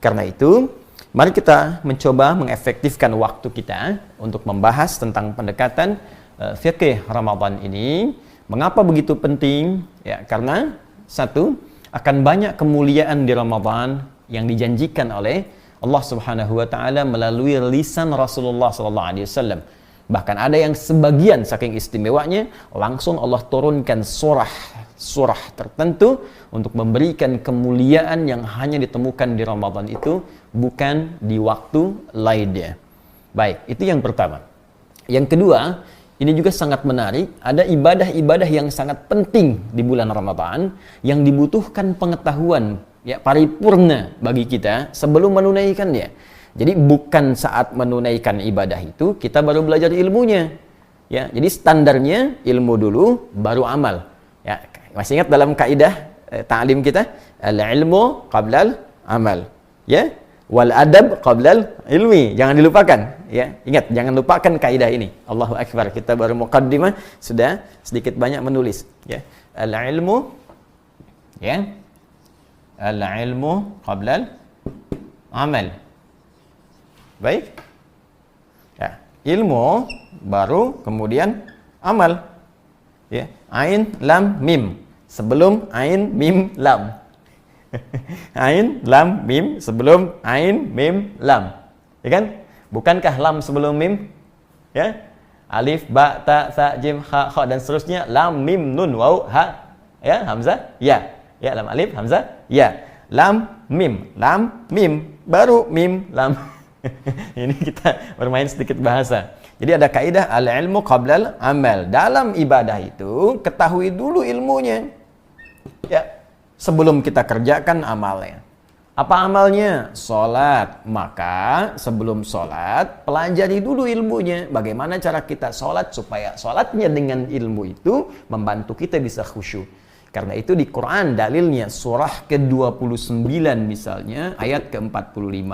Karena itu, mari kita mencoba mengefektifkan waktu kita untuk membahas tentang pendekatan fikih Ramadan ini. Mengapa begitu penting? Ya, karena satu, akan banyak kemuliaan di Ramadan yang dijanjikan oleh Allah Subhanahu wa taala melalui lisan Rasulullah sallallahu alaihi wasallam. Bahkan ada yang sebagian saking istimewanya langsung Allah turunkan surah tertentu untuk memberikan kemuliaan yang hanya ditemukan di Ramadan itu, bukan di waktu lainnya. Baik, itu yang pertama. Yang kedua, ini juga sangat menarik, ada ibadah-ibadah yang sangat penting di bulan Ramadan yang dibutuhkan pengetahuan ya paripurna bagi kita sebelum menunaikannya. Jadi bukan saat menunaikan ibadah itu kita baru belajar ilmunya. Ya, jadi standarnya ilmu dulu baru amal. Ya, masih ingat dalam kaidah ta'lim kita, al-ilmu qablal amal. Ya, wal adab qablal ilmi. Jangan dilupakan, ya. Ingat, jangan lupakan kaidah ini. Allahu akbar. Kita baru muqaddimah sudah sedikit banyak menulis, ya. Al-ilmu ya. Al-ilmu qablal amal. Baik. Ya, ilmu baru kemudian amal. Ya, ain lam mim sebelum ain mim lam. Ain lam mim sebelum ain mim lam. Ya kan? Bukankah lam sebelum mim? Ya. Alif, ba, ta, sa, jim, ha, kha dan seterusnya, lam mim nun waw ha. Ya, hamzah, ya. Ya, lam alif, hamzah, ya. Lam mim baru mim lam. Ini kita bermain sedikit bahasa. Jadi ada kaidah al-ilmu qablal amal. Dalam ibadah itu ketahui dulu ilmunya. Ya, sebelum kita kerjakan amalnya. Apa amalnya? Salat. Maka sebelum salat pelajari dulu ilmunya. Bagaimana cara kita salat supaya salatnya dengan ilmu itu membantu kita bisa khusyuk. Karena itu di Quran dalilnya surah ke-29 misalnya ayat ke-45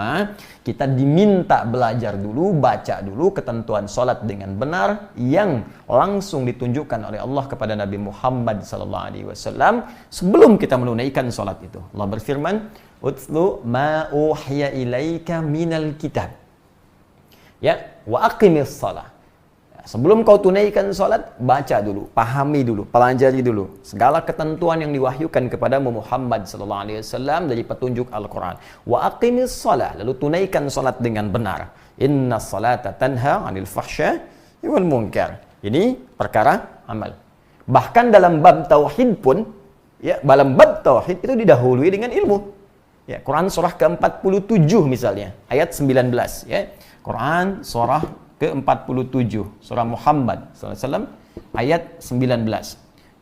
kita diminta belajar dulu, baca dulu ketentuan salat dengan benar yang langsung ditunjukkan oleh Allah kepada Nabi Muhammad SAW sebelum kita menunaikan salat itu. Allah berfirman, "Utlu ma uhiya ilaika minal kitab." Ya, wa aqimis shalah. Sebelum kau tunaikan salat, baca dulu, pahami dulu, pelajari dulu segala ketentuan yang diwahyukan kepadamu Muhammad sallallahu alaihi wasallam dari petunjuk Al-Qur'an. Wa aqimis shalah, lalu tunaikan salat dengan benar. Innas salata tanha 'anil fahsya'i wal munkar. Ini perkara amal. Bahkan dalam bab tauhid pun, ya, dalam bab tauhid itu didahului dengan ilmu. Ya, Quran surah ke-47 misalnya, ayat 19, ya. Quran surah ke-47 surah Muhammad SAW ayat 19.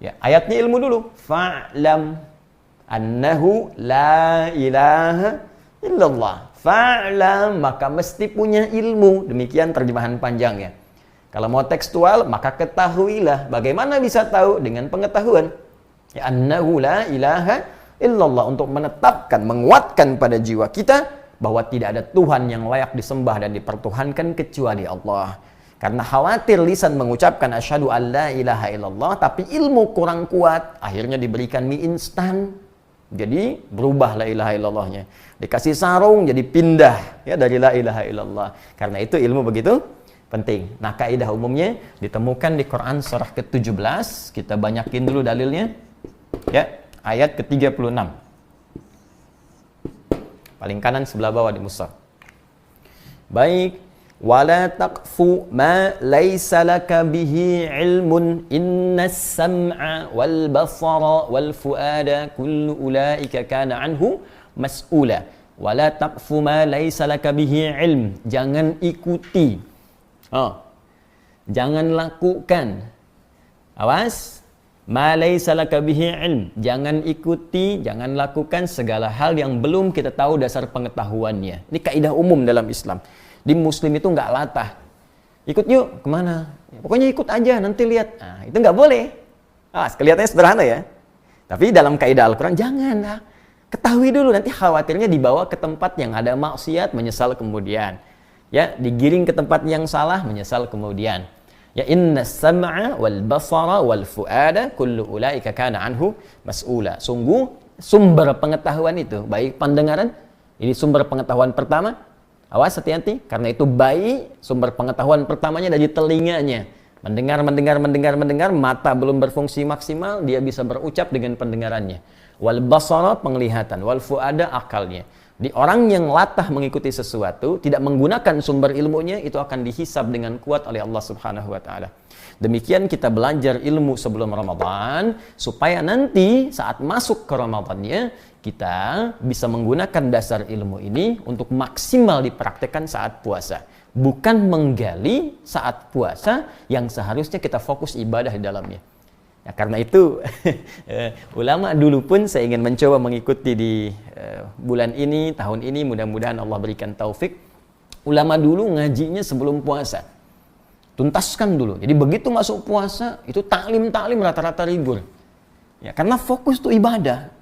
Ya, ayatnya ilmu dulu. Fa'lam annahu la ilaha illallah. Fa'lam, maka mesti punya ilmu. Demikian terjemahan panjangnya. Kalau mau tekstual, maka ketahuilah. Bagaimana bisa tahu? Dengan pengetahuan. Ya, annahu la ilaha illallah, untuk menetapkan, menguatkan pada jiwa kita bahwa tidak ada Tuhan yang layak disembah dan dipertuhankan kecuali Allah. Karena khawatir lisan mengucapkan asyhadu an la ilaha illallah tapi ilmu kurang kuat, akhirnya diberikan mie instan. Jadi berubah la ilaha illallahnya. Dikasih sarung jadi pindah ya dari la ilaha illallah. Karena itu ilmu begitu penting. Nah, kaidah umumnya ditemukan di Quran surah ke-17. Kita banyakin dulu dalilnya. Ya, ayat ke-36. Paling kanan sebelah bawah di mushaf. Baik, wala taqfu ma laysa laka bihi ilmun innas sam'a wal basara wal fuada kullu ulaika kana anhu mas'ula. Wala taqfu ma laysa laka bihi ilm. Jangan ikuti. Jangan lakukan. Awas. Ma laysa laka bihi ilm. Jangan ikuti, jangan lakukan segala hal yang belum kita tahu dasar pengetahuannya. Ini kaidah umum dalam Islam. Di Muslim itu nggak latah. Ikut yuk, kemana? Ya, pokoknya ikut aja, nanti lihat. Nah, itu nggak boleh. Kelihatannya sederhana ya. Tapi dalam kaidah Al-Quran, jangan. Ketahui dulu, nanti khawatirnya dibawa ke tempat yang ada maksiat, menyesal kemudian. Ya, digiring ke tempat yang salah, menyesal kemudian. Ya, innas sam'a wal basara wal fuada kullu ulaika kana anhu mas'ula. Sungguh sumber pengetahuan itu baik pendengaran Ini sumber pengetahuan pertama. Awas, hati-hati, karena itu bayi sumber pengetahuan pertamanya dari telinganya. Mendengar, mata belum berfungsi maksimal, dia bisa berucap dengan pendengarannya. Wal basara, penglihatan, wal fuada, akalnya. Di orang yang latah mengikuti sesuatu, tidak menggunakan sumber ilmunya, itu akan dihisab dengan kuat oleh Allah Subhanahu wa taala. Demikian kita belajar ilmu sebelum Ramadan, supaya nanti saat masuk ke Ramadannya, kita bisa menggunakan dasar ilmu ini untuk maksimal dipraktekkan saat puasa. Bukan menggali saat puasa yang seharusnya kita fokus ibadah di dalamnya. Ya, karena itu ulama dulu pun saya ingin mencoba mengikuti di bulan ini, tahun ini, mudah-mudahan Allah berikan taufik. Ulama dulu ngajinya sebelum puasa. Tuntaskan dulu. Jadi begitu masuk puasa, itu taklim rata-rata libur. Ya, karena fokus itu ibadah.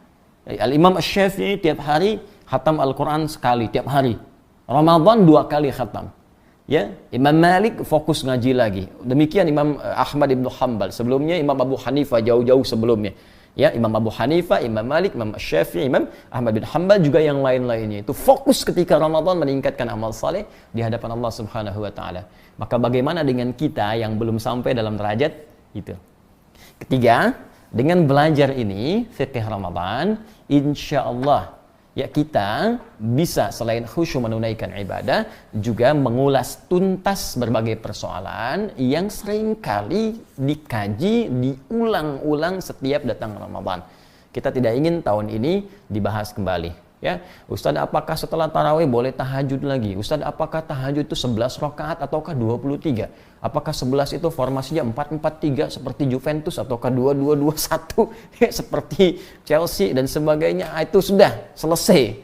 Al-Imam Asy-Syafi'i tiap hari khatam Al-Quran sekali, tiap hari. Ramadan 2 kali khatam. Ya, Imam Malik fokus ngaji lagi. Demikian Imam Ahmad ibn Hanbal. Sebelumnya Imam Abu Hanifah jauh-jauh sebelumnya. Ya, Imam Abu Hanifah, Imam Malik, Imam Syafi'i, Imam Ahmad bin Hanbal, juga yang lain-lainnya. Itu fokus ketika Ramadan meningkatkan amal saleh di hadapan Allah Subhanahu wa taala. Maka bagaimana dengan kita yang belum sampai dalam derajat itu? Ketiga, dengan belajar ini fikih Ramadan, insya Allah ya kita bisa selain khusyuk menunaikan ibadah, juga mengulas tuntas berbagai persoalan yang seringkali dikaji, diulang-ulang setiap datang Ramadan. Kita tidak ingin tahun ini dibahas kembali. Ya, Ustaz, apakah setelah tarawih boleh tahajud lagi? Ustaz, apakah tahajud itu 11 rakaat ataukah 23? Apakah 11 itu formasinya 4-4-3 seperti Juventus ataukah 2-2-2-1 seperti Chelsea dan sebagainya? Itu sudah selesai.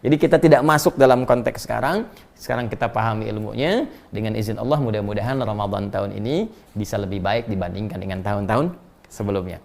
Jadi kita tidak masuk dalam konteks sekarang. Sekarang kita pahami ilmunya. Dengan izin Allah, mudah-mudahan Ramadan tahun ini bisa lebih baik dibandingkan dengan tahun-tahun sebelumnya.